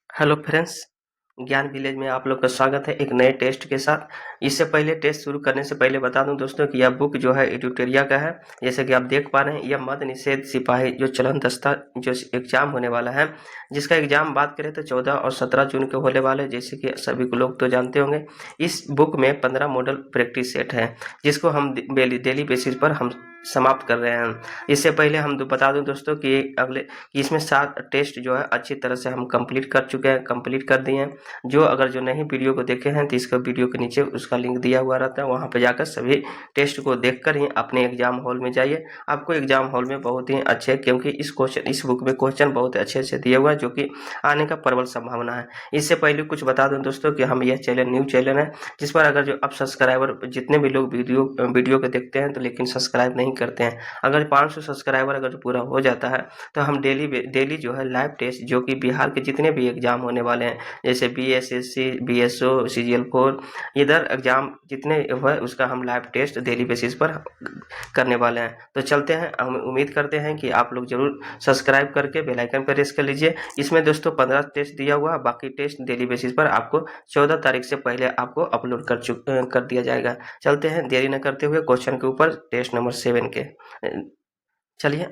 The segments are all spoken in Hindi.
हेलो फ्रेंड्स, ज्ञान विलेज में आप लोग का स्वागत है एक नए टेस्ट के साथ। इससे पहले टेस्ट शुरू करने से पहले बता दूं दोस्तों कि यह बुक जो है एडुटेरिया का है। जैसे कि आप देख पा रहे हैं, यह मद्य निषेध सिपाही जो चलन दस्ता जो एग्जाम होने वाला है, जिसका एग्जाम बात करें तो 14 और 17 जून को होने वाले, जैसे कि सभी को लोग तो जानते होंगे। इस बुक में 15 मॉडल प्रैक्टिस सेट है, जिसको हम डेली बेसिस पर हम समाप्त कर रहे हैं। इससे पहले हम बता दूं दोस्तों कि इसमें 7 टेस्ट जो है अच्छी तरह से हम कंप्लीट कर चुके हैं, कंप्लीट कर दिए हैं। जो नहीं वीडियो को देखे हैं तो इसका वीडियो के नीचे उसका लिंक दिया हुआ रहता है, वहाँ पे जाकर सभी टेस्ट को देखकर ही अपने एग्जाम हॉल में जाइए। आपको एग्जाम हॉल में बहुत ही अच्छे, क्योंकि इस बुक में क्वेश्चन बहुत अच्छे से दिए हुआ है, जो कि आने का प्रबल संभावना है। इससे पहले कुछ बता दूं दोस्तों कि हम यह चैनल न्यू चैनल है, जिस पर अगर जो अब सब्सक्राइबर जितने भी लोग वीडियो को देखते हैं तो लेकिन सब्सक्राइब नहीं करते हैं, अगर 500 सब्सक्राइबर अगर पूरा हो जाता है तो हम डेली जो है लाइव टेस्ट, जो कि बिहार के जितने भी एग्जाम होने वाले हैं, जैसे BSSC, BSO, CGL4, इधर एग्जाम जितने है उसका हम लाइव टेस्ट डेली बेसिस पर करने वाले हैं। तो चलते हैं, हम उम्मीद करते हैं कि आप लोग जरूर सब्सक्राइब करके बेल आइकन पर प्रेस कर लीजिए। इसमें दोस्तों 15 टेस्ट दिया हुआ है, बाकी टेस्ट डेली बेसिस पर आपको 14 तारीख से पहले आपको अपलोड कर दिया जाएगा। चलते हैं देरी न करते हुए क्वेश्चन के ऊपर, टेस्ट नंबर 7 के। चलिए,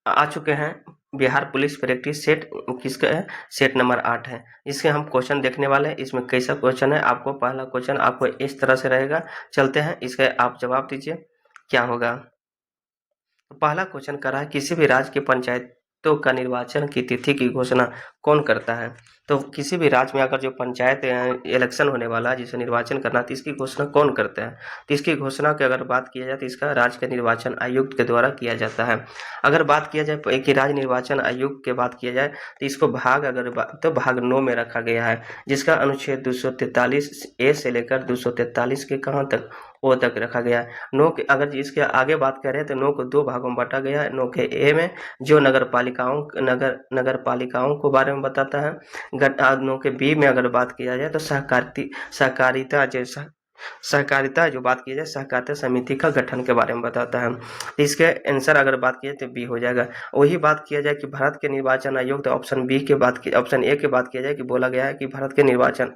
आ चुके हैं। बिहार पुलिस प्रैक्टिस सेट किसका है? सेट नंबर 8 है। इसके हम क्वेश्चन देखने वाले हैं। इसमें कैसा क्वेश्चन है, आपको पहला क्वेश्चन आपको इस तरह से रहेगा। चलते हैं, इसके आप जवाब दीजिए क्या होगा। तो पहला क्वेश्चन कर रहा है, किसी भी राज्य की पंचायतों का निर्वाचन की तिथि की घोषणा कौन करता है? तो किसी भी राज्य में अगर जो पंचायत इलेक्शन होने वाला है, जिसे निर्वाचन करना, तो इसकी घोषणा कौन करता है? तो इसकी घोषणा की अगर बात किया जाए तो इसका राज्य के निर्वाचन आयुक्त के द्वारा किया जाता है। अगर बात किया जाए कि राज्य निर्वाचन आयुक्त की बात किया जाए तो इसको भाग 9 में रखा गया है, जिसका अनुच्छेद 243A से लेकर 243 के कहाँ तक, ओ तक रखा गया है। नो के अगर इसके आगे बात करें तो नो को 2 भागों में बांटा गया है। नो के ए में जो नगर पालिकाओं को बारे में बताता है। नो के बी में अगर बात किया जाए तो सहकारिता जो बात की जाए, सहकारिता समिति का गठन के बारे में बताता है। इसके आंसर अगर बात की जाए तो बी हो जाएगा। वही बात किया जाए कि भारत के निर्वाचन आयोग, तो ऑप्शन ए के बात किया जाए कि बोला गया है कि भारत के निर्वाचन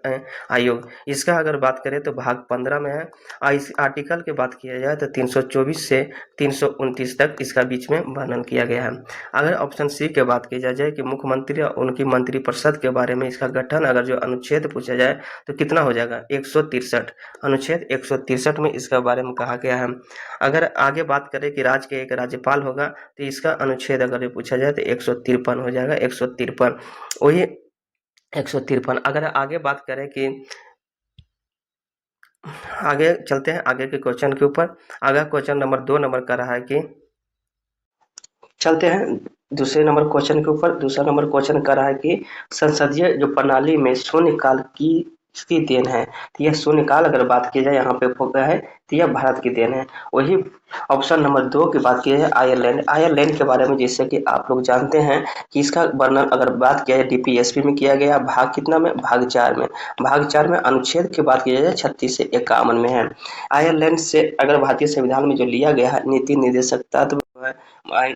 आयोग, इसका अगर बात करें तो भाग 15 में है। इस आर्टिकल की बात किया जाए तो 324 से 329 तक इसका बीच में वर्णन किया गया है। अगर ऑप्शन सी की बात की जाए कि मुख्यमंत्री और उनकी मंत्रिपरिषद के बारे में इसका गठन, अगर जो अनुच्छेद पूछा जाए तो कितना हो जाएगा? 163, अनुच्छेद 163 में इसके बारे में कहा गया है। अगर आगे बात करें कि राज्य के एक राज्यपाल होगा, तो इसका अनुच्छेद अगर पूछा जाए तो 153 हो जाएगा, 153। वही 153। अगर आगे बात करें कि आगे चलते हैं आगे के क्वेश्चन के ऊपर। आगे क्वेश्चन नंबर 2 नंबर का रहा है कि, चलते हैं दूसरे नंबर क्वेश्चन के ऊपर। दूसरा नंबर क्वेश्चन कर रहा है कि संसदीय जो प्रणाली में शून्यकाल की किसकी देन है? तो यह शून्यकाल अगर बात की जाए यहाँ पे होगा है, तो यह भारत की देन है। वही ऑप्शन नंबर 2 की बात की जाए आयरलैंड के बारे में, जैसे कि आप लोग जानते हैं कि इसका वर्णन अगर बात किया जाए DPSP में किया गया, भाग कितना में? भाग 4 में। भाग 4 में अनुच्छेद की बात की जाए 36 से 51 में है। आयरलैंड से अगर भारतीय संविधान में जो लिया गया है नीति निर्देशक तत्व,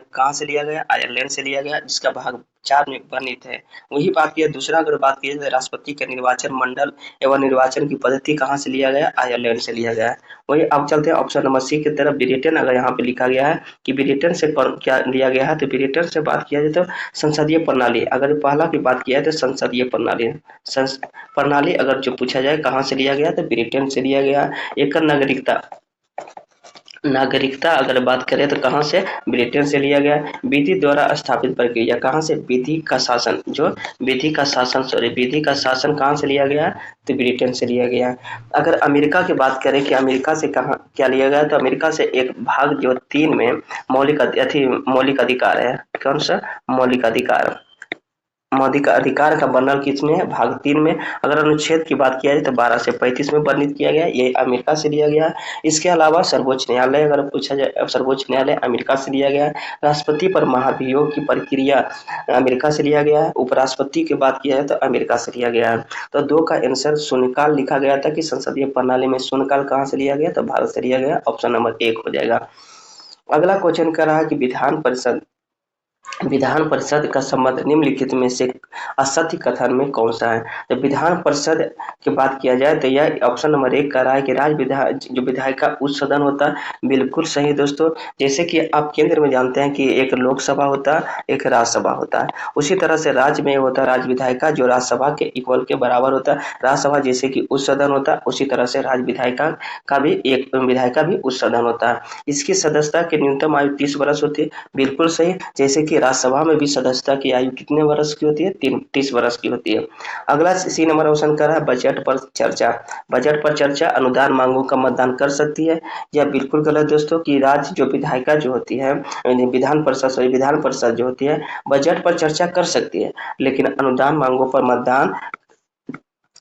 कहाँ से लिया गया? आयरलैंड से लिया गया, जिसका भाग 4 में वर्णित है। वही बात किया दूसरा अगर बात की जाए राष्ट्रपति के निर्वाचन मंडल एवं निर्वाचन की पद्धति कहाँ से लिया गया? आयरलैंड से लिया गया है। वही अब चलते हैं ऑप्शन नंबर सी की तरफ, ब्रिटेन। अगर यहाँ पे लिखा गया है कि ब्रिटेन से क्या लिया गया है, तो ब्रिटेन से बात किया जाए तो संसदीय प्रणाली, अगर पहला की बात किया है तो संसदीय प्रणाली अगर जो पूछा जाए कहाँ से लिया गया, तो ब्रिटेन से लिया गया। एक नागरिकता अगर बात करें तो कहाँ से? ब्रिटेन से लिया गया। विधि द्वारा स्थापित प्रक्रिया कहाँ से? विधि का शासन कहाँ से लिया गया? तो ब्रिटेन से लिया गया। अगर अमेरिका की बात करें कि अमेरिका से कहाँ क्या लिया गया, तो अमेरिका से एक भाग जो 3 में मौलिक अधिकार है। कौन सा? मौलिक अधिकार का वर्णन किसमें है? भाग 3 में। अगर अनुच्छेद की बात किया जाए तो 12 से 35 में वर्णित किया गया, ये अमेरिका से लिया गया। इसके अलावा सर्वोच्च न्यायालय अगर पूछा जाए, सर्वोच्च न्यायालय अमेरिका से लिया गया। राष्ट्रपति पर महाभियोग की प्रक्रिया अमेरिका से लिया गया है। उपराष्ट्रपति की बात किया जाए तो अमेरिका से लिया गया है। तो 2 का आंसर शून्यकाल लिखा गया था कि संसदीय प्रणाली में शून्यकाल कहाँ से लिया गया, तो भारत से लिया गया। ऑप्शन नंबर 1 हो जाएगा। अगला क्वेश्चन कर रहा है कि विधान परिषद विधान परिषद का संबंध निम्नलिखित में से असत्य कथन में कौन सा है? तो विधान परिषद की बात किया जाए तो यह ऑप्शन नंबर 1 कर रहा है कि जो विधायक का उच्च सदन होता है। बिल्कुल सही दोस्तों। जैसे कि आप केंद्र में जानते हैं कि एक लोकसभा होता है, एक राज्यसभा होता है, उसी तरह से राज्य में होता है राज्य विधायिका जो राज्यसभा के इक्वल के बराबर होता है। राज्यसभा जैसे कि उच्च सदन होता है, उसी तरह से राज्य विधायिका का भी एक विधायिका भी उच्च सदन होता है। इसकी सदस्यता की न्यूनतम आयु 30 वर्ष होती है। बिल्कुल सही। जैसे कि राज्यसभा में भी सदस्यता की आयु कितने वर्ष की होती है? 30 वर्ष की होती है। अगला सी नंबर क्वेश्चन कर रहा है बजट पर चर्चा। बजट पर चर्चा अनुदान मांगों का मतदान कर सकती है? यह बिल्कुल गलत दोस्तों कि राज्य जो विधायिका जो होती है विधान परिषद जो होती है बजट पर चर्चा कर सकती है, लेकिन अनुदान मांगों पर मतदान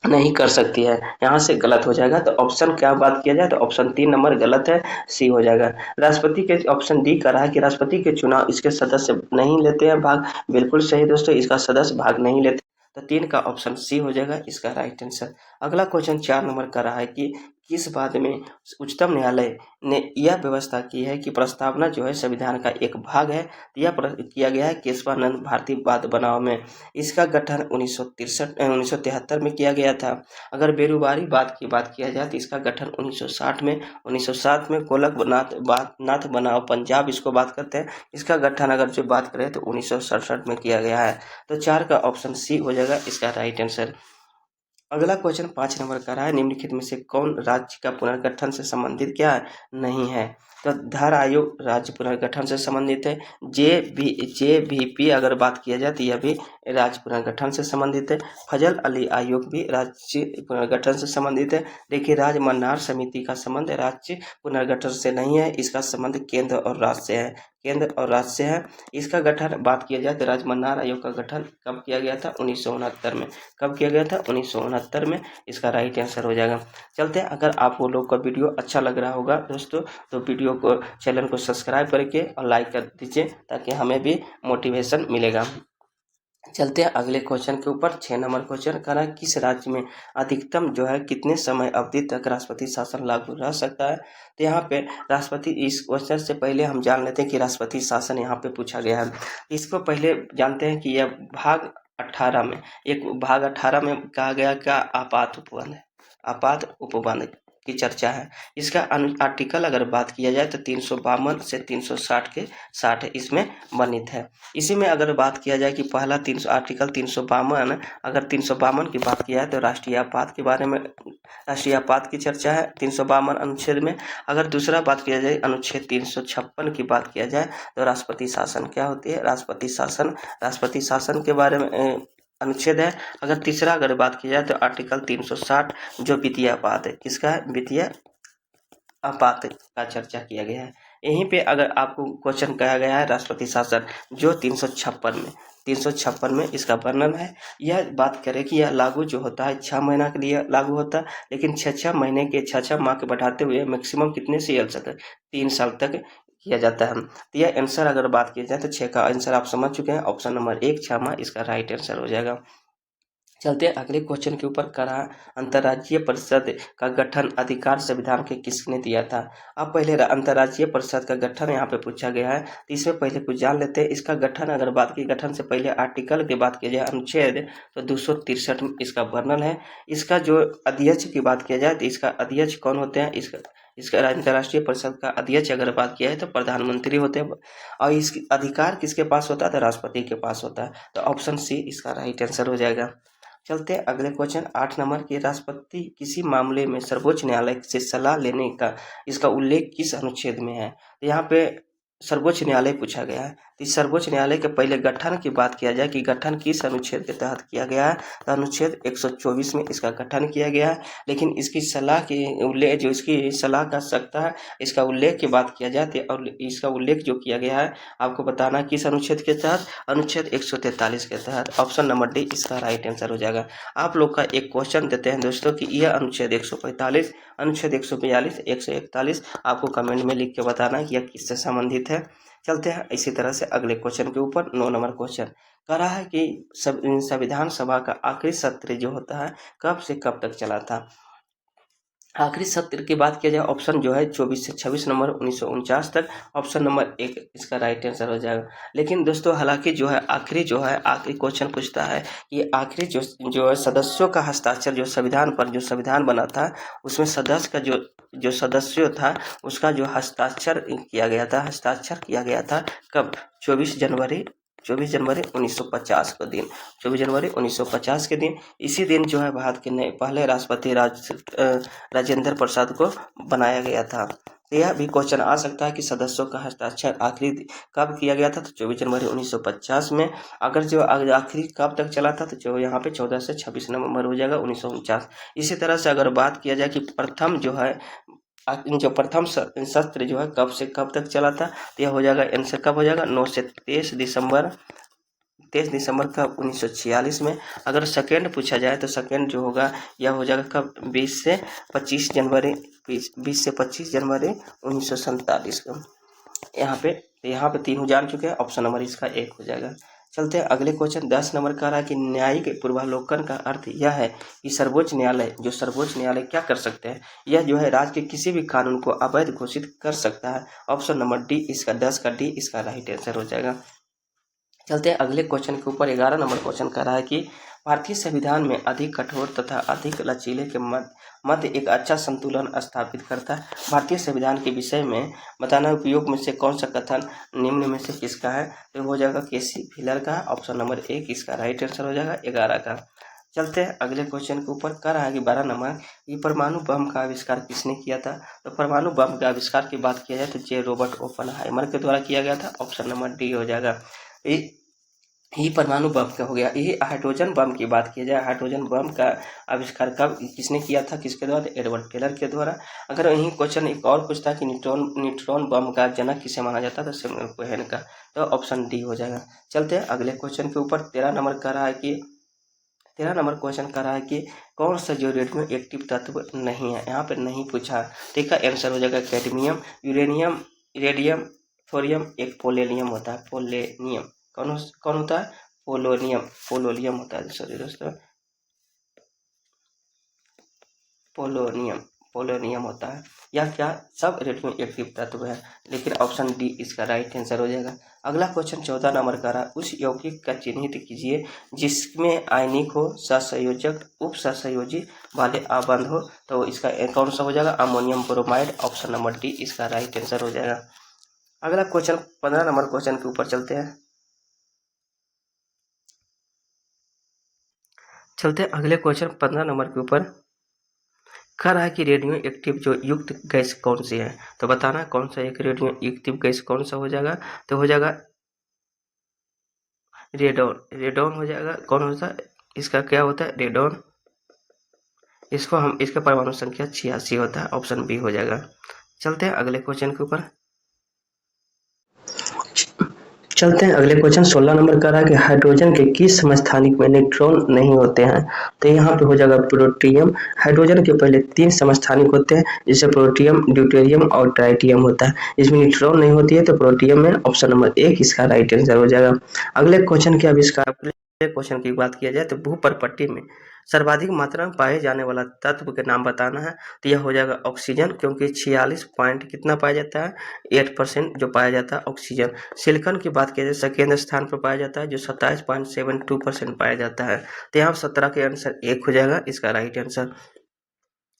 नहीं कर सकती है। यहाँ से गलत हो जाएगा। तो ऑप्शन क्या बात किया जाए तो ऑप्शन 3 नंबर गलत है, सी हो जाएगा। राष्ट्रपति के ऑप्शन डी कर रहा है कि राष्ट्रपति के चुनाव इसके सदस्य नहीं लेते हैं भाग। बिल्कुल सही दोस्तों, इसका सदस्य भाग नहीं लेते। तो 3 का ऑप्शन सी हो जाएगा इसका राइट आंसर। अगला क्वेश्चन 4 नंबर का रहा है कि किस बात में उच्चतम न्यायालय ने यह व्यवस्था की है कि प्रस्तावना जो है संविधान का एक भाग है। यह किया गया है केशवानंद भारती वाद बनाव में। इसका गठन 1973 में किया गया था। अगर बेरोजगारी बात किया जाए तो इसका गठन 1960 में गोलकनाथ बनाम पंजाब इसको बात करते हैं। इसका गठन अगर जो बात करें तो 1967 में किया गया है। तो 4 का ऑप्शन सी हो जाएगा इसका राइट आंसर। अगला क्वेश्चन 5 नंबर का रहा है निम्नलिखित में से कौन राज्य का पुनर्गठन से संबंधित क्या है? नहीं है। तो धार आयोग राज्य पुनर्गठन से संबंधित है। JVP अगर बात किया जाए तो यह भी राज्य पुनर्गठन से संबंधित है। फजल अली आयोग भी राज्य पुनर्गठन से संबंधित है। देखिए राज्य मन्नार समिति का संबंध राज्य पुनर्गठन से नहीं है, इसका संबंध केंद्र और राज्य से है। केंद्र और राज्य से है। इसका गठन बात किया जाए तो राज्य मन्नार आयोग का गठन कब किया गया था? 1969 में। कब किया गया था? 1969 में। इसका राइट आंसर हो जाएगा। चलते हैं, अगर आपको लोग का वीडियो अच्छा लग रहा होगा दोस्तों तो वीडियो को चैनल को सब्सक्राइब करके और लाइक कर दीजिए ताकि हमें भी मोटिवेशन मिलेगा। चलते हैं अगले क्वेश्चन के ऊपर। 6 नंबर क्वेश्चन कर रहा है किस राज्य में अधिकतम जो है कितने समय अवधि तक राष्ट्रपति शासन लागू रह सकता है? तो यहाँ पे राष्ट्रपति इस क्वेश्चन से पहले हम जान लेते हैं कि राष्ट्रपति शासन यहाँ पे पूछा गया है। इसको पहले जानते हैं कि यह भाग 18 में भाग 18 में कहा गया क्या? आपात उपबंध है। आपात उपबंध की चर्चा है। इसका आर्टिकल अगर बात किया जाए तो 352 से 360 के 60 इसमें वर्णित है। इसी में अगर बात किया जाए कि पहला आर्टिकल 352 अगर 352 की बात किया जाए तो राष्ट्रीय आपात के बारे में राष्ट्रीय आपात की चर्चा है 352 अनुच्छेद में। अगर दूसरा बात किया जाए अनुच्छेद 356 की बात किया जाए तो राष्ट्रपति शासन क्या होती है? राष्ट्रपति शासन के बारे में अनुच्छेद है। अगर तीसरा अगर बात की जाए तो आर्टिकल 360 जो वित्तीय आपात है, किसका है? वित्तीय आपात का चर्चा किया गया है। यहीं पे अगर आपको क्वेश्चन कहा गया है राष्ट्रपति शासन जो 356 में इसका वर्णन है। यह बात करें कि यह लागू जो होता है 6 महीना के लिए लागू होता है, लेकिन 6 महीने के 6 माह के बढ़ाते हुए मैक्सिमम कितने साल तक? 3 साल तक किया जाता है। तो यह आंसर अगर बात की जाए तो 6 का आंसर आप समझ चुके हैं। ऑप्शन नंबर 1 6 माह इसका राइट आंसर हो जाएगा। चलते हैं अगले क्वेश्चन के ऊपर। करा अंतर्राज्यीय परिषद का गठन अधिकार संविधान के किसने दिया था? अब पहले अंतर्राज्यीय परिषद का गठन यहाँ पे पूछा गया है, तो इसमें पहले कुछ जान लेते हैं। इसका गठन अगर बात की गठन से पहले आर्टिकल की बात की जाए अनुच्छेद तो 263 में इसका वर्णन है। इसका जो अध्यक्ष की बात किया जाए तो इसका अध्यक्ष कौन होते हैं? इसका अंतर्राष्ट्रीय परिषद का अध्यक्ष अगर बात किया है तो प्रधानमंत्री होते हैं। और इसकी अधिकार किसके पास होता है? तो राष्ट्रपति के पास होता है। तो ऑप्शन सी इसका राइट आंसर हो जाएगा। चलते हैं अगले क्वेश्चन 8 नंबर के। राष्ट्रपति किसी मामले में सर्वोच्च न्यायालय से सलाह लेने का इसका उल्लेख किस अनुच्छेद में है? तो यहाँ पे सर्वोच्च न्यायालय पूछा गया है। तो इस सर्वोच्च न्यायालय के पहले गठन की बात किया जाए कि गठन किस अनुच्छेद के तहत किया गया है, तो अनुच्छेद 124 में इसका गठन किया गया है। लेकिन इसकी सलाह की उल्लेख जो इसकी सलाह कर सकता है इसका उल्लेख की बात किया जाए तो इसका उल्लेख जो किया गया है आपको बताना किस अनुच्छेद के तहत? अनुच्छेद 143 के तहत। ऑप्शन नंबर डी इसका राइट आंसर हो जाएगा। आप लोग का एक क्वेश्चन देते हैं दोस्तों कि यह अनुच्छेद 145 अनुच्छेद 142 141 आपको कमेंट में लिख के बताना है कि यह किससे संबंधित है। चलते हैं इसी तरह से अगले क्वेश्चन के ऊपर। 9 नंबर क्वेश्चन कह रहा है कि संविधान सभा का आखिरी सत्र जो होता है कब से कब तक चला था? आखिरी सत्र की बात किया जाए ऑप्शन जो है 24 से 26 नंबर 1949 तक, ऑप्शन नंबर 1 इसका राइट आंसर हो जाएगा। लेकिन दोस्तों हालांकि जो है आखिरी क्वेश्चन पूछता है कि आखिरी जो है सदस्यों का हस्ताक्षर जो संविधान पर जो संविधान बना था उसमें सदस्य का जो सदस्य था उसका जो हस्ताक्षर किया गया था कब? 24 जनवरी 1950 को दिन, 24 जनवरी 1950 के दिन। इसी दिन जो है भारत के नए पहले राष्ट्रपति राजेंद्र प्रसाद को बनाया गया था। तो यह भी क्वेश्चन आ सकता है कि सदस्यों का हस्ताक्षर आखिरी कब किया गया था? तो 24 जनवरी 1950 में। अगर जो आखिरी कब तक चला था तो जो यहाँ पे 14 से 26 नवंबर हो जाएगा 1949। इसी तरह से अगर बात किया जाए कि प्रथम सत्र जो है कब से कब तक चला था तो यह हो जाएगा आंसर कब हो जाएगा? 9 से 23 दिसंबर कब? 1946 में। अगर सेकेंड पूछा जाए तो सेकेंड जो होगा यह हो जाएगा कब? 20 से 25 जनवरी 1947 को। यहाँ पे 3 जान चुके हैं, ऑप्शन नंबर इसका 1 हो जाएगा। चलते हैं अगले क्वेश्चन 10 नंबर का रहा है कि न्यायिक पूर्वावलोकन का अर्थ यह है कि सर्वोच्च न्यायालय क्या कर सकते हैं? यह जो है राज्य के किसी भी कानून को अवैध घोषित कर सकता है। ऑप्शन नंबर डी इसका 10 का डी इसका राइट आंसर हो जाएगा। चलते हैं अगले क्वेश्चन के ऊपर 11 नंबर क्वेश्चन कर रहा है कि भारतीय संविधान में अधिक कठोर तथा अधिक लचीले के मध्य एक अच्छा संतुलन स्थापित करता है। भारतीय संविधान के विषय में बताना उपयोग में से कौन सा कथन निम्न में से किसका है? तो हो जाएगा केसी व्हीलर का, ऑप्शन नंबर 1 इसका राइट आंसर हो जाएगा 11 का। चलते हैं अगले क्वेश्चन के ऊपर कर रहा है कि 12 नंबर ये परमाणु बम का आविष्कार किसने किया था? तो परमाणु बम के आविष्कार की बात किया जाए तो जे रॉबर्ट ओपनहाइमर के द्वारा किया गया था, ऑप्शन नंबर डी हो जाएगा। ये परमाणु बम का हो गया। ये हाइड्रोजन बम की बात की जाए, हाइड्रोजन बम का आविष्कार कब किसने किया था, किसके द्वारा? एडवर्ड टेलर के द्वारा। अगर यही क्वेश्चन एक और पूछता है कि न्यूट्रॉन बम का जनक किसे माना जाता है तो सैमुअल कोहेन का, तो ऑप्शन डी हो जाएगा। चलते हैं अगले क्वेश्चन के ऊपर 13 नंबर का रहा है कि 13 नंबर क्वेश्चन कर रहा है कि कौन सा जो रेडियो एक्टिव तत्व नहीं है? यहाँ पर नहीं पूछा, ठीक है आंसर हो जाएगा कैडमियम, यूरेनियम, रेडियम, थोरियम, एक पोलेनियम होता है, पोलेनियम कौन होता है? पोलोनियम होता है, सॉरी दोस्तों, पोलोनियम होता है। यह क्या सब रेडियो एक्टिव तत्व है, लेकिन ऑप्शन डी इसका राइट आंसर हो जाएगा। अगला क्वेश्चन 14 नंबर का रहा, उस यौगिक का चिन्हित कीजिए जिसमें आयनिक हो, सहसंयोजक, उप सहसंयोजी वाले आबंध हो, तो इसका कौन सा हो जाएगा? Ammonium bromide, option number D इसका राइट आंसर हो जाएगा। अगला क्वेश्चन 15 नंबर क्वेश्चन के ऊपर चलते हैं। अगले क्वेश्चन 15 नंबर के ऊपर कह रहा है कि रेडियो एक्टिव जो युक्त गैस कौन सी है? तो बताना कौन सा एक रेडियो एक्टिव गैस कौन सा हो जाएगा? तो हो जाएगा रेडॉन हो जाएगा। कौन होता है इसका, क्या होता है? रेडॉन। इसका परमाणु संख्या 86 होता है, ऑप्शन बी हो जाएगा। चलते हैं अगले क्वेश्चन के ऊपर। अगले क्वेश्चन 16 नंबर का रहा है कि हाइड्रोजन के किस समस्थानिक में न्यूट्रॉन नहीं होते हैं? तो यहाँ पे हो जाएगा प्रोटियम। हाइड्रोजन के पहले 3 समस्थानिक होते हैं, जिसे प्रोटियम, ड्यूटेरियम और ट्राइटियम होता है। इसमें न्यूट्रॉन नहीं होती है तो प्रोटियम में, ऑप्शन नंबर 1 इसका राइट आंसर हो जाएगा। अगले क्वेश्चन के आविष्कार क्वेश्चन की बात किया जाए तो भूपर्पट्टी में सर्वाधिक मात्रा में पाए जाने वाला तत्व के नाम बताना है, तो यह हो जाएगा ऑक्सीजन, क्योंकि 46 पॉइंट कितना पाया जाता है? 8% जो पाया जाता है ऑक्सीजन। सिलिकॉन की बात किया जाए सेकेंड स्थान पर पाया जाता है, जो 27.72% पाया जाता है। तो यहाँ 17 के आंसर 1 हो जाएगा इसका राइट आंसर।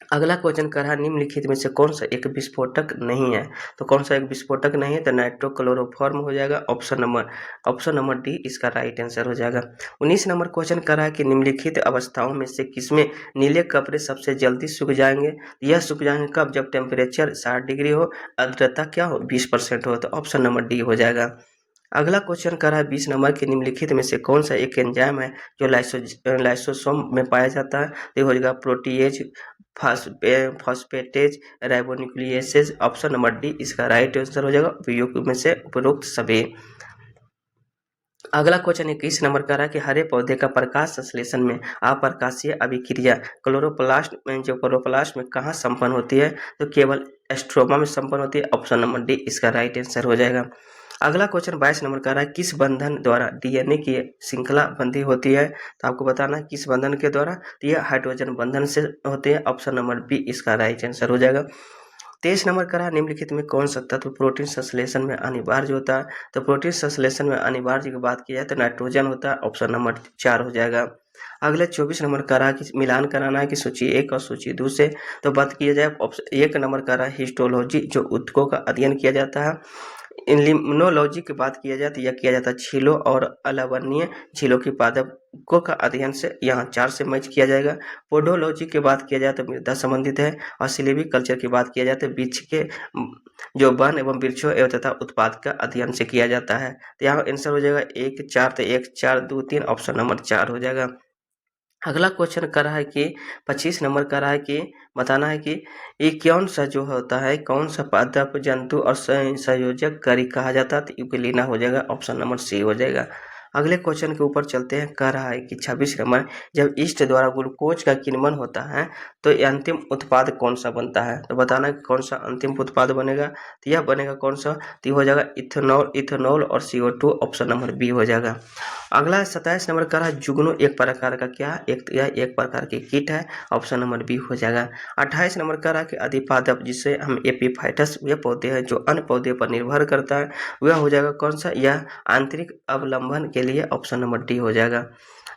अगला क्वेश्चन कर रहा है निम्नलिखित में से कौन सा एक विस्फोटक नहीं है? तो कौन सा एक विस्फोटक नहीं है? तो नाइट्रोक्लोरोफॉर्म हो जाएगा, ऑप्शन नंबर डी इसका राइट आंसर हो जाएगा। 19 नंबर क्वेश्चन कर रहा है कि निम्नलिखित अवस्थाओं में से किसमें नीले कपड़े सबसे जल्दी सूख जाएंगे? यह सूख जाएंगे कब? जब टेम्परेचर 60 डिग्री हो, आर्द्रता क्या हो? 20% हो, तो ऑप्शन नंबर डी हो जाएगा। अगला क्वेश्चन कर रहा है 20 नंबर के निम्नलिखित में से कौन सा एक एंजाइम है जो लाइसोसोम में पाया जाता है? तो हो जाएगा protease, phosphatase, ribonuclease, option number D इसका राइट आंसर हो जाएगा उपयुक्त में से उपरोक्त सभी। अगला क्वेश्चन 21 नंबर का रहा है कि हरे पौधे का प्रकाश संश्लेषण में अप्रकाशीय अभिक्रिया क्लोरोप्लास्ट में कहाँ संपन्न होती है? तो केवल स्ट्रोमा में संपन्न होती है, ऑप्शन नंबर डी इसका राइट आंसर हो जाएगा। अगला क्वेश्चन 22 नंबर का रहा है, किस बंधन द्वारा डीएनए की श्रृंखला बंधी होती है? तो आपको बताना है किस बंधन के द्वारा, तो यह हाइड्रोजन बंधन से होते हैं। ऑप्शन नंबर बी इसका राइट आंसर हो जाएगा। 23 नंबर का रहा, निम्नलिखित में कौन सा तत्व प्रोटीन संश्लेषण में अनिवार्य होता है? तो प्रोटीन संश्लेषण में अनिवार्य की बात की जाए तो नाइट्रोजन होता है। ऑप्शन नंबर 4 हो जाएगा। अगले 24 नंबर का रहा कि मिलान कराना है कि सूची 1 और सूची 2 से, तो बात किया जाए ऑप्शन 1 नंबर का रहा हिस्टोलॉजी, जो ऊतकों का अध्ययन किया जाता है। लिम्नोलॉजी की बात किया जाए तो यह किया जाता है झीलों और अलवणीय झीलों की पादपों का अध्ययन से, यहाँ 4 से मैच किया जाएगा। पोडोलॉजी की बात किया जाए तो मृदा संबंधित है। और सिल्वी कल्चर की बात किया जाए तो वृक्ष के जो वन एवं वृक्षों एवं तथा उत्पाद का अध्ययन से किया जाता है। तो यहाँ आंसर हो जाएगा 1 4, तो 1 4 2 3, ऑप्शन नंबर 4 हो जाएगा। अगला क्वेश्चन कर रहा है कि 25 नंबर का रहा है कि बताना है कि ये कौन सा जो होता है, कौन सा पादप जंतु और संयोजक करी कहा जाता है? तो यूकेलिना हो जाएगा। ऑप्शन नंबर सी हो जाएगा। अगले क्वेश्चन के ऊपर चलते हैं। कह रहा है कि 26 नंबर, जब ईस्ट द्वारा ग्लूकोज का किण्वन होता है तो ये अंतिम उत्पाद कौन सा बनता है? तो बताना है कि कौन सा अंतिम उत्पाद बनेगा। तो यह बनेगा कौन सा, तो हो जाएगा इथेनॉल और CO2। ऑप्शन नंबर बी हो जाएगा। अगला 27 नंबर का रहा, जुगनू एक प्रकार का क्या, एक प्रकार की कीट है। ऑप्शन नंबर बी हो जाएगा। 28 नंबर का रहा कि अधिपादप, जिसे हम एपीफाइटस, यह पौधे हैं जो अन्य पौधे पर निर्भर करता है, वह हो जाएगा कौन सा, यह आंतरिक अवलंबन के लिए। ऑप्शन नंबर डी हो जाएगा।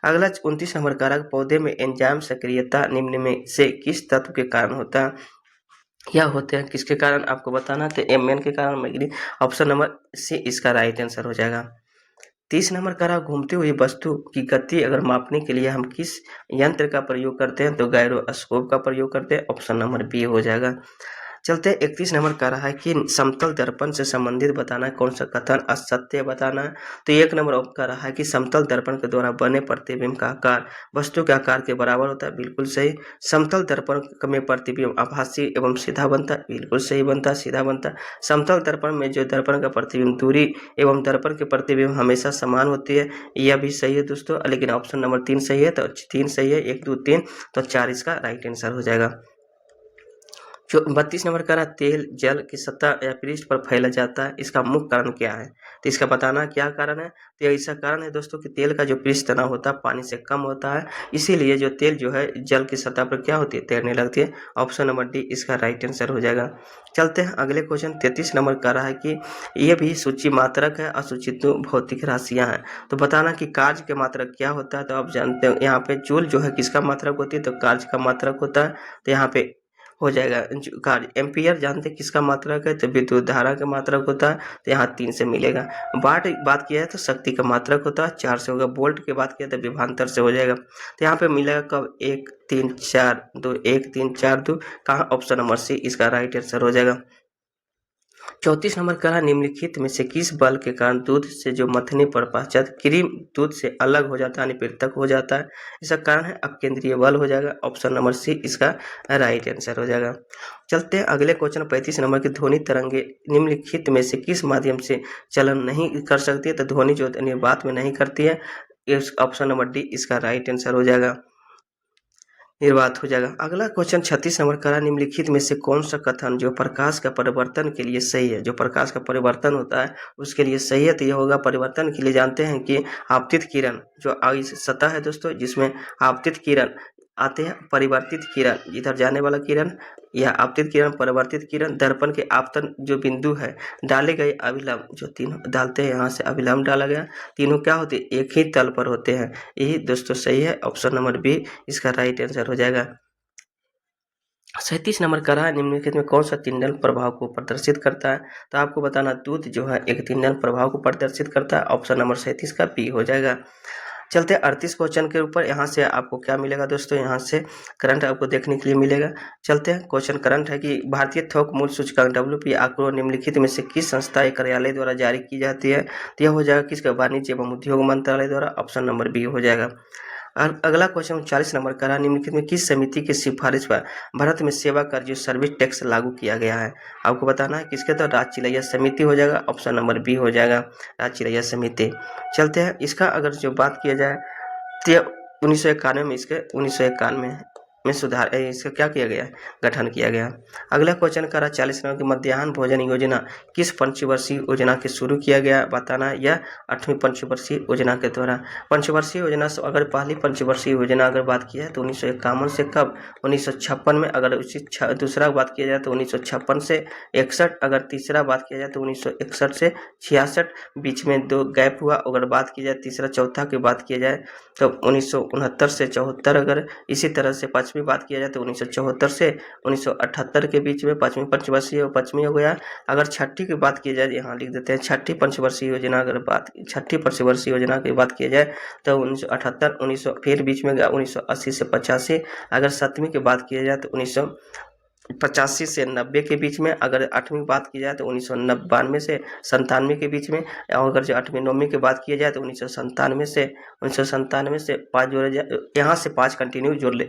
अगला 29 नंबर का रहा, पौधे में एंजाइम सक्रियता निम्न में से किस तत्व के कारण होता है? यह होते हैं किसके कारण, आपको बताना, तो एमएन के कारण, मैग्नीज। ऑप्शन नंबर सी इसका राइट आंसर हो जाएगा। 30 नंबर का रहा, घूमती हुई वस्तु की गति अगर मापने के लिए हम किस यंत्र का प्रयोग करते हैं? तो गायरोस्कोप का प्रयोग करते हैं। ऑप्शन नंबर बी हो जाएगा। चलते 31 नंबर का रहा है कि समतल दर्पण से संबंधित बताना है कौन सा कथन असत्य बताना है? तो 1 नंबर का रहा है कि समतल दर्पण के द्वारा बने प्रतिबिंब का आकार वस्तु के आकार के बराबर होता है। बिल्कुल सही। समतल दर्पण में प्रतिबिंब आभासी एवं सीधा बनता है। बिल्कुल सही बनता है, सीधा बनता है। समतल दर्पण में जो दर्पण का प्रतिबिंब दूरी एवं दर्पण के प्रतिबिंब हमेशा समान होती है, यह भी सही है दोस्तों। लेकिन ऑप्शन नंबर 3 सही है, तो 3 सही है, 1 2 3, तो 4 इसका राइट आंसर हो जाएगा। जो 32 नंबर का रहा, तेल जल की सतह या पृष्ठ पर फैला जाता है, इसका मुख्य कारण क्या है? तो इसका बताना क्या कारण है। तो ऐसा कारण है दोस्तों कि तेल का जो पृष्ठ तनाव होता है पानी से कम होता है, इसीलिए जो तेल जो है जल की सतह पर क्या होती है, तैरने लगती है। ऑप्शन नंबर डी इसका राइट आंसर हो जाएगा। चलते हैं अगले क्वेश्चन। 33 नंबर का रहा है कि यह भी सूची मात्रक है, असूचित भौतिक राशियां हैं, तो बताना कि कार्य के मात्रक क्या होता है? तो आप जानते हो यहाँ पे जूल जो है किसका मात्रक होती है, तो कार्य का मात्रक होता है। तो यहाँ पे हो जाएगा कार्य। एम्पियर जानते किसका मात्रक है, तो विद्युत धारा का मात्रक होता है। तो यहाँ 3 से मिलेगा। वाट बात किया है तो शक्ति का मात्रक होता है, 4 से होगा। वोल्ट की बात किया तो विभवांतर से हो जाएगा। तो यहाँ पे मिलेगा कब, 1 3 4 2, 1 3 4 2, कहाँ, ऑप्शन नंबर सी इसका राइट आंसर हो जाएगा। 34 नंबर का निम्नलिखित में से किस बल के कारण दूध से जो मथने पर पश्चात क्रीम दूध से अलग हो जाता है, यानी पृथक हो जाता है? इसका कारण है अपकेंद्रीय बल हो जाएगा। ऑप्शन नंबर सी इसका राइट आंसर हो जाएगा। चलते हैं अगले क्वेश्चन। 35 नंबर की ध्वनि तरंगे निम्नलिखित में से किस माध्यम से चलन नहीं कर सकती है? तो ध्वनि जो निर्वात में नहीं करती है, ऑप्शन नंबर डी इसका राइट आंसर हो जाएगा, निर्वात हो जाएगा। अगला क्वेश्चन 36 नंबर का, निम्नलिखित में से कौन सा कथन जो प्रकाश का परिवर्तन के लिए सही है? जो प्रकाश का परिवर्तन होता है उसके लिए सही है, तो यह होगा परिवर्तन के लिए जानते हैं कि आपतित किरण जो सतह है दोस्तों, जिसमें आपतित किरण आते हैं, परिवर्तित किरण इधर जाने वाला किरण, या आपतित किरण, परिवर्तित किरण, दर्पण के आपतन जो बिंदु है, डाले गए अभिलंब जो तीनों डालते हैं, यहाँ से अभिलंब डाला गया, तीनों क्या होते हैं, एक ही तल पर होते हैं। यही दोस्तों सही है, ऑप्शन नंबर बी इसका राइट आंसर हो जाएगा। 37 नंबर का रहा, निम्नलिखित में कौन सा तिंडल प्रभाव को प्रदर्शित करता है? तो आपको बताना दूध जो है एक तिंडल प्रभाव को प्रदर्शित करता है। ऑप्शन नंबर 37 का बी हो जाएगा। चलते 38 क्वेश्चन के ऊपर। यहाँ से आपको क्या मिलेगा दोस्तों, यहाँ से करंट आपको देखने के लिए मिलेगा। चलते हैं क्वेश्चन करंट है कि भारतीय थोक मूल्य सूचकांक WP आंकड़ों निम्नलिखित में से किस संस्था या कार्यालय द्वारा जारी की जाती है? तो यह हो जाएगा किसका, वाणिज्य एवं उद्योग मंत्रालय द्वारा। ऑप्शन नंबर बी हो जाएगा। अगला क्वेश्चन 40 नंबर का रहा, निम्नलिखित में किस समिति की सिफारिश पर भारत में सेवा कर जो सर्विस टैक्स लागू किया गया है? आपको बताना है किसके, तो राजचिलैया समिति हो जाएगा। ऑप्शन नंबर बी हो जाएगा, राजचिलैया समिति। चलते हैं इसका अगर जो बात किया जाए तो 1991 में, इसके 1991 में सुधार इसका क्या किया गया, गठन किया गया। अगला क्वेश्चन करा 40 नंबर की मध्याह्न भोजन योजना किस पंचवर्षीय योजना के शुरू किया गया बताना, यह 8वीं पंचवर्षीय योजना के द्वारा। पंचवर्षीय योजना से अगर पहली पंचवर्षीय योजना अगर बात की है तो 1951 से कब 1956 में, अगर उसी दूसरा बात किया जाए तो 1956 से 61, अगर तीसरा बात किया जाए तो 1961 से 66, बीच में 2 गैप हुआ। अगर बात की जाए तीसरा चौथा की बात किया जाए तो 1969 से 74, अगर इसी तरह से पाँचवीं बात किया जाए तो 1974 से 1978 के बीच में पाँचवीं पंचवर्षीय पश्चिमी हो गया। अगर छठी की बात की जाए, यहाँ लिख देते हैं छठी पंचवर्षीय योजना, अगर बात छठी पंचवर्षीय योजना की बात की जाए तो 1978, 1900 फिर बीच में गया 1980 से 85। अगर 7वीं की बात की जाए तो 1985 से 90 के बीच में। अगर 8वीं बात की जाए तो 1992 से 97 के बीच में। और अगर जो 8वीं 9वीं की बात की जाए तो 1997 से 5 जोड़ा जाए, यहाँ से 5 कंटिन्यू जोड़ ले,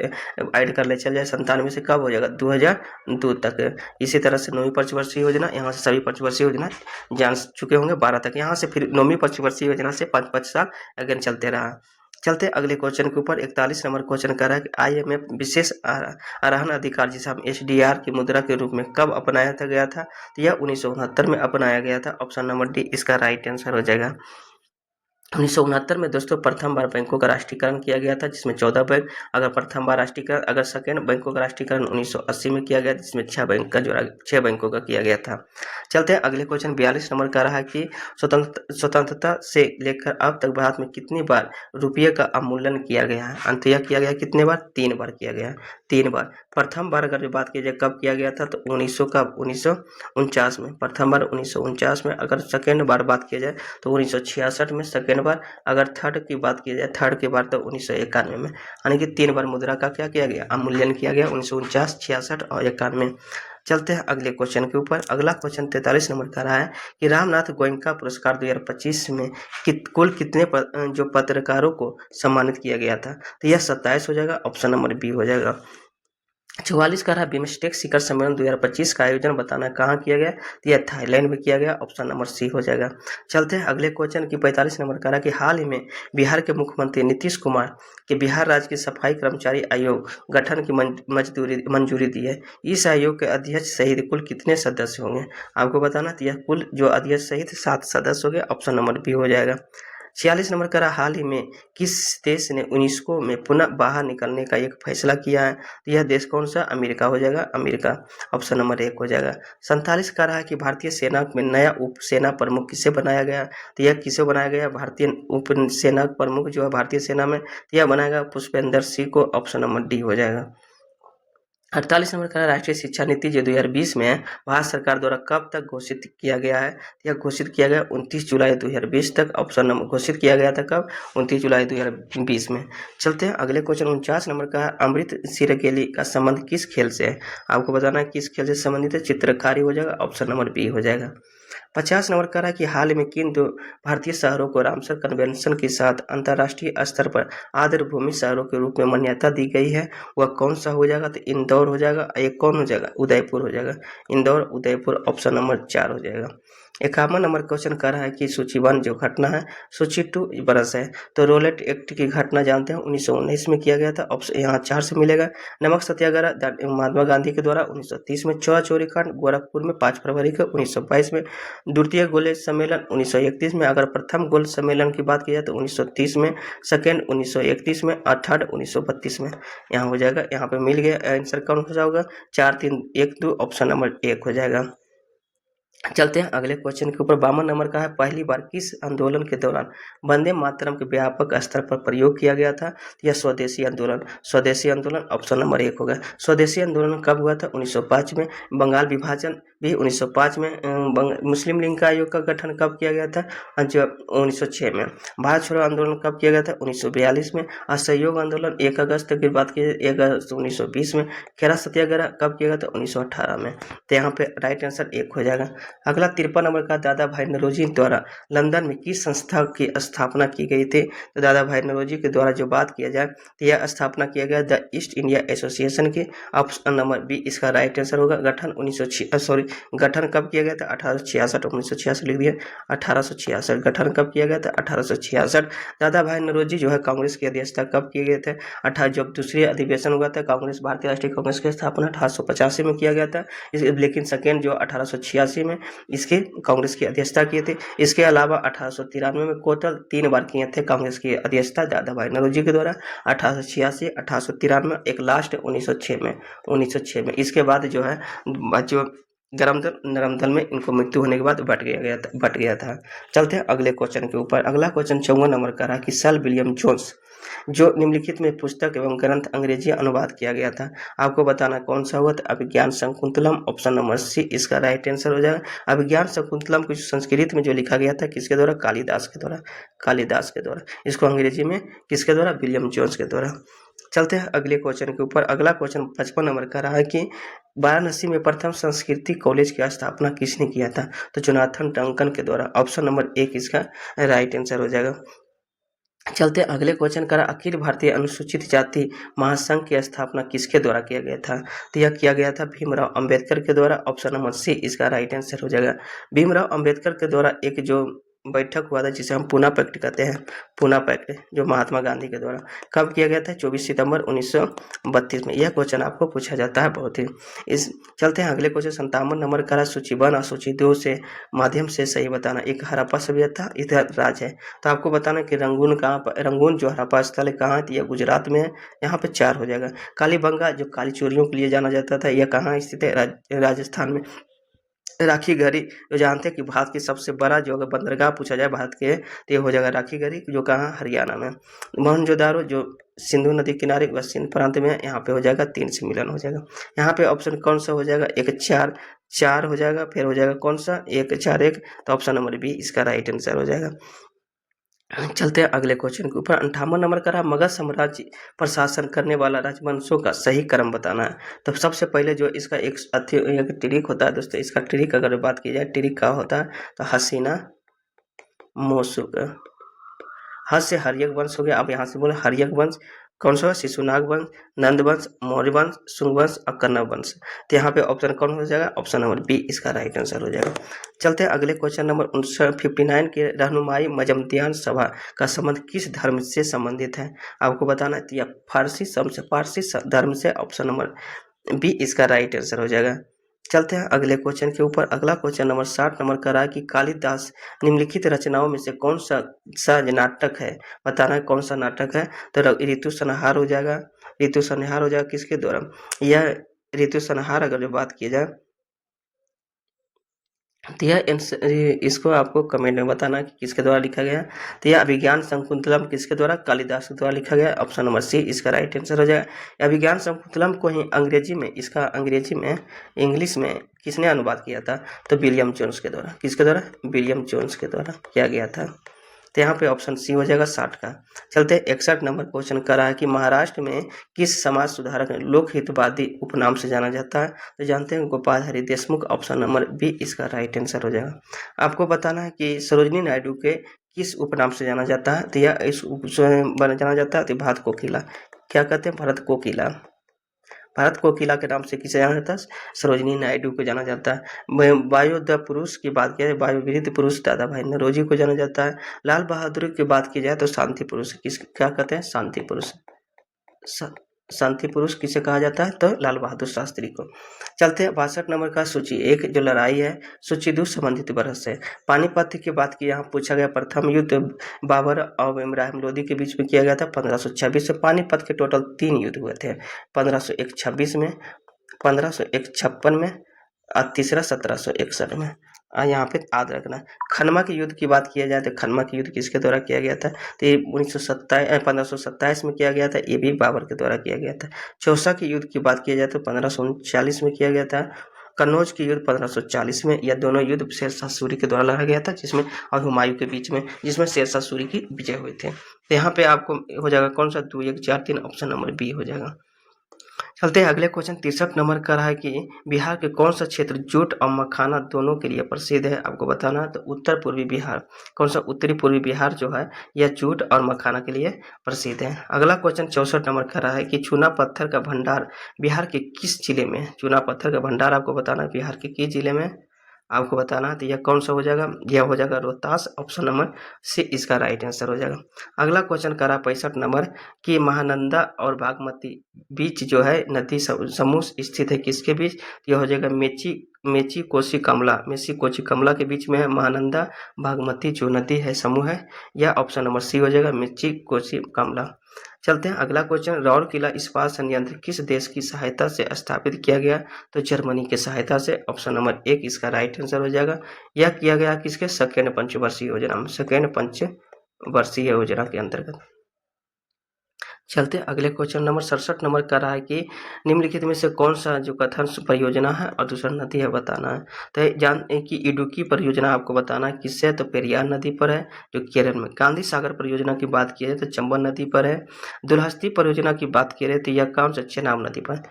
ऐड कर ले चल जाए, 97 से कब हो जाएगा 2002 तक। इसी तरह से 9वीं पंचवर्षीय योजना, यहाँ से सभी पंचवर्षीय योजना जान चुके होंगे 12 तक। यहाँ से फिर 9वीं पंचवर्षीय योजना से 5-5 साल अगेन चलते रहा। चलते अगले क्वेश्चन के ऊपर। 41 नंबर क्वेश्चन कर रहा है कि IMF विशेष आरोहण अधिकार जिसे हम HDR की मुद्रा के रूप में कब अपनाया गया था, तो यह 1969 में अपनाया गया था। ऑप्शन नंबर डी इसका राइट आंसर हो जाएगा। 1969 में दोस्तों प्रथम बार बैंकों का राष्ट्रीयकरण किया गया था, जिसमें 14 बैंक। अगर प्रथम बार राष्ट्रीयकरण, अगर सेकेंड बैंकों का राष्ट्रीयकरण 1980 में किया गया, जिसमें 6 बैंकों का किया गया था। चलते हैं अगले क्वेश्चन 42 नंबर का रहा कि स्वतंत्रता से लेकर अब तक भारत में कितनी बार रुपये का अवमूल्यन किया गया है, अंततः किया गया कितने बार, 3 बार किया गया, 3 बार। प्रथम बार अगर बात की जाए कब किया गया था तो 1949 में, प्रथम बार 1949 में। अगर सेकेंड बार बात किया जाए तो 1966 में सेकेंड बार। अगर थर्ड की बात की जाए थर्ड की बार तो 1991 में। यानी कि 3 बार मुद्रा का क्या किया गया, अवमूल्यन किया गया, 1949, 66 और 91। चलते हैं अगले क्वेश्चन के ऊपर। अगला क्वेश्चन 43 नंबर का रहा है कि रामनाथ गोयनका पुरस्कार 2025 में कुल कितने जो पत्रकारों को सम्मानित किया गया था, तो यह 27 हो जाएगा। ऑप्शन नंबर बी हो जाएगा। 44 का रहा बिम्स्टेक शिखर सम्मेलन 2025 का आयोजन बताना कहाँ किया गया, तो यह थाईलैंड में किया गया। ऑप्शन नंबर सी हो जाएगा। चलते हैं अगले क्वेश्चन की 45 नंबर का रहा कि हाल ही में बिहार के मुख्यमंत्री नीतीश कुमार के बिहार राज्य के सफाई कर्मचारी आयोग गठन की मंजूरी दी है। इस आयोग के अध्यक्ष सहित कुल कितने सदस्य होंगे, आपको बताना। तो यह कुल जो अध्यक्ष सहित 7 सदस्य हो गए। ऑप्शन नंबर बी हो जाएगा। 46 नंबर का हाल ही में किस देश ने यूनेस्को में पुनः बाहर निकलने का एक फैसला किया है, तो यह देश कौन सा, अमेरिका हो जाएगा, अमेरिका। ऑप्शन नंबर 1 हो जाएगा। 47 का रहा कि भारतीय सेना में नया उप सेना प्रमुख किसे बनाया गया, तो यह किसे बनाया गया, भारतीय उप सेना प्रमुख जो है भारतीय सेना में, तो यह बनाएगा पुष्पेंद्र सिंह को। ऑप्शन नंबर डी हो जाएगा। 48 नंबर का राष्ट्रीय शिक्षा नीति जो 2020 में भारत सरकार द्वारा कब तक घोषित किया गया है, यह घोषित किया गया 29 जुलाई 2020 तक। ऑप्शन नंबर घोषित किया गया था कब, 29 जुलाई 2020 में। चलते हैं अगले क्वेश्चन 49 नंबर का अमृत सिरकेली का संबंध किस खेल से है, आपको बताना है किस खेल से संबंधित है, चित्रकारी हो जाएगा। ऑप्शन नंबर बी हो जाएगा। 50 नंबर का रहा कि हाल में किन 2 भारतीय शहरों को रामसर कन्वेंशन के साथ अंतर्राष्ट्रीय स्तर पर आर्द्रभूमि शहरों के रूप में मान्यता दी गई है, वह कौन सा हो जाएगा, तो इंदौर हो जाएगा। एक कौन हो जाएगा, उदयपुर हो जाएगा, इंदौर उदयपुर। ऑप्शन नंबर 4 हो जाएगा। 51 नंबर क्वेश्चन कर रहा है कि सूची 1 जो घटना है, सूची 2 बरस है, तो रोलेट एक्ट की घटना जानते हैं 1919 में किया गया था। ऑप्शन यहाँ 4 से मिलेगा। नमक सत्याग्रह महात्मा गांधी के द्वारा 1930 में। चौरा चोरी कांड गोरखपुर में 5 फरवरी को 1922 में। द्वितीय गोल सम्मेलन 1931 में। अगर प्रथम गोल सम्मेलन की बात की जाए तो 1930 में, सेकेंड 1931 में और थर्ड 1932 में। यहाँ हो जाएगा, यहाँ पे मिल गया। आंसर कौन हो जाएगा, 4 3 1 2। ऑप्शन नंबर 1 हो जाएगा। चलते हैं अगले क्वेश्चन के ऊपर। 52 नंबर का है पहली बार किस आंदोलन के दौरान वंदे मातरम के व्यापक स्तर पर प्रयोग किया गया था, यह स्वदेशी आंदोलन। स्वदेशी आंदोलन ऑप्शन नंबर 1 होगा। स्वदेशी आंदोलन कब हुआ था, 1905 में। बंगाल विभाजन भी 1905 में। मुस्लिम लीग का आयोग का गठन कब किया गया था, जो 1906 में। भारत छोड़ो आंदोलन कब किया गया था, 1942 में। असहयोग आंदोलन 1 अगस्त की बात की 1 अगस्त 1920 में। खेड़ा सत्याग्रह कब किया गया था, 1918 में। तो यहाँ पे राइट आंसर 1 हो जाएगा। अगला 53 नंबर का दादा भाई नौरोजी द्वारा लंदन में किस संस्था की स्थापना की गई थी? तो दादा भाई नौरोजी के द्वारा जो बात किया जाए तो यह स्थापना किया गया द ईस्ट इंडिया एसोसिएशन की। ऑप्शन नंबर बी इसका राइट आंसर होगा। गठन कब किया गया था? 1866। 1966 लिख दिया, 1866। गठन कब किया गया था? 1866। दादा भाई नौरोजी जो है कांग्रेस की अध्यक्षता कब किए गए थे? जब दूसरी अधिवेशन हुआ था कांग्रेस, भारतीय राष्ट्रीय कांग्रेस की स्थापना 1885 में किया गया था। लेकिन सेकेंड जो 1886 में इसके कांग्रेस की अध्यक्षता किए थे। इसके अलावा 1893 में टोटल 3 बार किए थे कांग्रेस की अध्यक्षता दादा भाई नौरोजी के द्वारा, 1886, 1893, एक लास्ट 1906 में। इसके बाद जो है जो गरम दल नरम दल में इनको मृत्यु होने के बाद बट गया था। चलते हैं अगले क्वेश्चन के ऊपर। अगला क्वेश्चन 54 नंबर का रहा कि सर विलियम जोन्स जो निम्नलिखित में पुस्तक एवं ग्रंथ अंग्रेजी अनुवाद किया गया था, आपको बताना कौन सा हुआ? तो अभिज्ञान शकुंतलम। ऑप्शन नंबर सी इसका राइट आंसर हो जाएगा। अभिज्ञान शकुंतलम को संस्कृत में जो लिखा गया था किसके द्वारा? कालिदास के द्वारा। इसको अंग्रेजी में किसके द्वारा? विलियम जोन्स के द्वारा। चलते हैं अगले क्वेश्चन के ऊपर। अगला क्वेश्चन 55 नंबर का रहा है कि वाराणसी में प्रथम संस्कृत कॉलेज की स्थापना किसने किया था? तो जोनाथन डंकन के द्वारा। ऑप्शन नंबर 1 इसका राइट आंसर हो जाएगा। चलते अगले क्वेश्चन करा अखिल भारतीय अनुसूचित जाति महासंघ की स्थापना किसके द्वारा किया गया था? तो यह किया गया था भीमराव अंबेडकर के द्वारा। ऑप्शन नंबर सी इसका राइट आंसर हो जाएगा। भीमराव अंबेडकर के द्वारा एक जो बैठक हुआ था जिसे हम पूना पैक्ट कहते हैं, पूना पैक्ट जो महात्मा गांधी के द्वारा कब किया गया था? 24 सितंबर 1932 में। यह क्वेश्चन आपको पूछा जाता है बहुत ही। इस चलते हैं अगले क्वेश्चन 57 नंबर का सूची 1 और सूची 2 से माध्यम से सही बताना। एक हड़प्पा सभ्यता इधर राज है, तो आपको बताना कि रंगून कहाँ पर, रंगून जो हड़प्पा स्थल है कहाँ है? यह गुजरात में है, यहाँ पे 4 हो जाएगा। कालीबंगा जो काली चोरियों के लिए जाना जाता था, यह कहाँ स्थित है? राजस्थान में। राखीगढ़ी जो जानते हैं कि भारत की सबसे बड़ा जो अगर बंदरगाह पूछा जाए भारत के तो ये हो जाएगा राखीगढ़ी, जो कहाँ? हरियाणा में। मोहनजोदारो जो सिंधु नदी किनारे पश्चिम प्रांत में है, यहाँ पे हो जाएगा 3 से मिलन हो जाएगा। यहाँ पे ऑप्शन कौन सा हो जाएगा? 1 4 हो जाएगा। फिर हो जाएगा कौन सा? 1 4 1, तो ऑप्शन नंबर बी इसका राइट आंसर हो जाएगा। चलते हैं अगले क्वेश्चन के ऊपर। 58 नंबर का रहा मगध साम्राज्य प्रशासन करने वाला राजवंशों का सही क्रम बताना है। तो सबसे पहले जो इसका एक ट्रिक होता है दोस्तों, इसका ट्रिक अगर बात की जाए ट्रिक का होता है तो हसीना मोसुक, हस से हर्यक वंश हो गया। अब यहाँ से बोले हर्यक वंश कौन सा? शिशुनाग वंश, नंद वंश, मौर्य वंश, शुंग वंश और कन्नव वंश। तो यहाँ पे ऑप्शन कौन हो जाएगा? ऑप्शन नंबर बी इसका राइट आंसर हो जाएगा। चलते हैं अगले क्वेश्चन नंबर 59 के रहनुमाई मजमतियान सभा का संबंध किस धर्म से संबंधित है? आपको बताना है फारसी धर्म से। ऑप्शन नंबर बी इसका राइट आंसर हो जाएगा। चलते हैं अगले क्वेश्चन के ऊपर। अगला क्वेश्चन नंबर 60 नंबर का रहा है कि कालिदास निम्नलिखित रचनाओं में से कौन सा नाटक है? बताना है कौन सा नाटक है? तो ऋतु संहार हो जाएगा। ऋतु संहार हो जाएगा किसके द्वारा? यह ऋतु संहार अगर जो बात की जाए तो यह इसको आपको कमेंट में बताना कि किसके द्वारा लिखा गया। तो यह अभिज्ञान शकुंतलम किसके द्वारा? कालिदास के द्वारा लिखा गया। ऑप्शन नंबर सी इसका राइट आंसर हो जाएगा। अभिज्ञान शकुंतलम को ही अंग्रेजी में इंग्लिश में किसने अनुवाद किया था? तो विलियम जोन्स के द्वारा। किसके द्वारा? विलियम जोन्स के द्वारा किया गया था। तो यहाँ पे ऑप्शन सी हो जाएगा 60 का। चलते 61 नंबर क्वेश्चन कर रहा है कि महाराष्ट्र में किस समाज सुधारक लोकहितवादी उपनाम से जाना जाता है? तो जानते हैं Gopal Hari Deshmukh. Option number B इसका राइट आंसर हो जाएगा। आपको बताना है कि सरोजिनी नायडू के किस उपनाम से जाना जाता है? तो यह इस जाना जाता है तो भारत कोकिला। क्या कहते हैं? भारत कोकिला। भारत कोकिला के नाम से किसे जाना जाता है? सरोजिनी नायडू को जाना जाता है। वायुयोद्धा पुरुष की बात की जाए, वायुवीर पुरुष दादा भाई नौरोजी को जाना जाता है। लाल बहादुर की बात की जाए तो शांति पुरुष क्या कहते हैं? शांति पुरुष। शांति पुरुष किसे कहा जाता है? तो लाल बहादुर शास्त्री को। चलते हैं 62 नंबर का सूची 1 जो लड़ाई है, सूची 2 संबंधित बरस है। पानीपत की बात की यहाँ पूछा गया। प्रथम युद्ध बाबर और इब्राहिम लोदी के बीच में किया गया था 1526 से। पानीपत के टोटल 3 युद्ध हुए थे, 1501-26 में, 1501-56 में और तीसरा 1761 में। यहाँ पे याद रखना। खनमा के युद्ध की बात किया जाए तो खनमा के युद्ध किसके द्वारा किया गया था? तो ये 1527 में किया गया था, ये भी बाबर के द्वारा किया गया था। चौसा के युद्ध की बात किया जाए तो 1539 में किया गया था। कन्नौज के युद्ध 1540 में। यह दोनों युद्ध शेरशाह सूरी के द्वारा लड़ा गया था जिसमें और हुमायूं के बीच में, जिसमें शेरशाह सूरी की विजय हुई थी। तो यहाँ पे आपको हो जाएगा कौन सा? 2 1 4 3, ऑप्शन नंबर बी हो जाएगा। चलते हैं अगले क्वेश्चन 63 नंबर का रहा है कि बिहार के कौन सा क्षेत्र जूट और मखाना दोनों के लिए प्रसिद्ध है, आपको बताना है। तो उत्तर पूर्वी बिहार, कौन सा उत्तरी पूर्वी बिहार जो है यह जूट और मखाना के लिए प्रसिद्ध है। अगला क्वेश्चन 64 नंबर का रहा है कि चूना पत्थर का भंडार बिहार के किस जिले में है। चूना पत्थर का भंडार आपको बताना है बिहार के किस जिले में आपको बताना है। तो यह कौन सा हो जाएगा, यह हो जाएगा रोहतास, ऑप्शन नंबर सी इसका राइट आंसर हो जाएगा। अगला क्वेश्चन करा 65 नंबर कि महानंदा और बागमती बीच जो है नदी समूह स्थित है किसके बीच। यह हो जाएगा मेची कोसी कमला के बीच में है महानंदा बागमती जो नदी है समूह है, यह ऑप्शन नंबर सी हो जाएगा मेची कोसी कमला। चलते हैं अगला क्वेश्चन, राउरकेला इस्पात संयंत्र किस देश की सहायता से स्थापित किया गया। तो जर्मनी की सहायता से, ऑप्शन नंबर एक इसका राइट आंसर हो जाएगा। यह किया गया किसके, सेकेंड पंचवर्षीय योजना में, सेकेंड पंचवर्षीय योजना के अंतर्गत। चलते अगले क्वेश्चन नंबर 67 नंबर का रहा है कि निम्नलिखित में से कौन सा जो कथन परियोजना है और दूसरा नदी है बताना है। तो जानते हैं कि इडुक्की परियोजना आपको बताना है किससे, तो पेरियार नदी पर है जो केरल में। गांधी सागर परियोजना की बात की जाए तो चंबल नदी पर है। दुलहस्ती परियोजना की बात की जाए तो यह कौन सा, चेनाब नदी पर।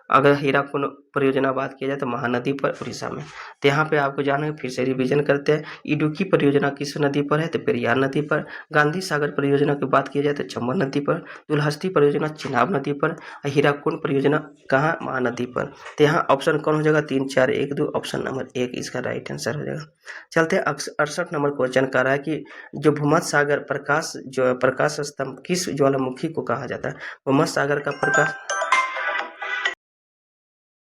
अगर हीराकुंड परियोजना बात की जाए तो महानदी पर उड़ीसा में। तो यहाँ पे आपको जाना है, फिर से रिवीजन करते हैं। इडुक्की परियोजना किस नदी पर है, तो पेरियार नदी पर। गांधी सागर परियोजना की बात की जाए तो चंबल नदी पर। दुलहस्ती परियोजना चिनाब नदी पर। हीराकुंड परियोजना कहाँ, महानदी पर। तो यहाँ ऑप्शन कौन हो जाएगा, 3 4 1 2, ऑप्शन नंबर 1 इसका राइट आंसर हो जाएगा। चलते हैं 68 नंबर क्वेश्चन का रहा है कि जो भूमध्य सागर प्रकाश स्तंभ किस ज्वालामुखी को कहा जाता है। भूमध्य सागर का प्रकाश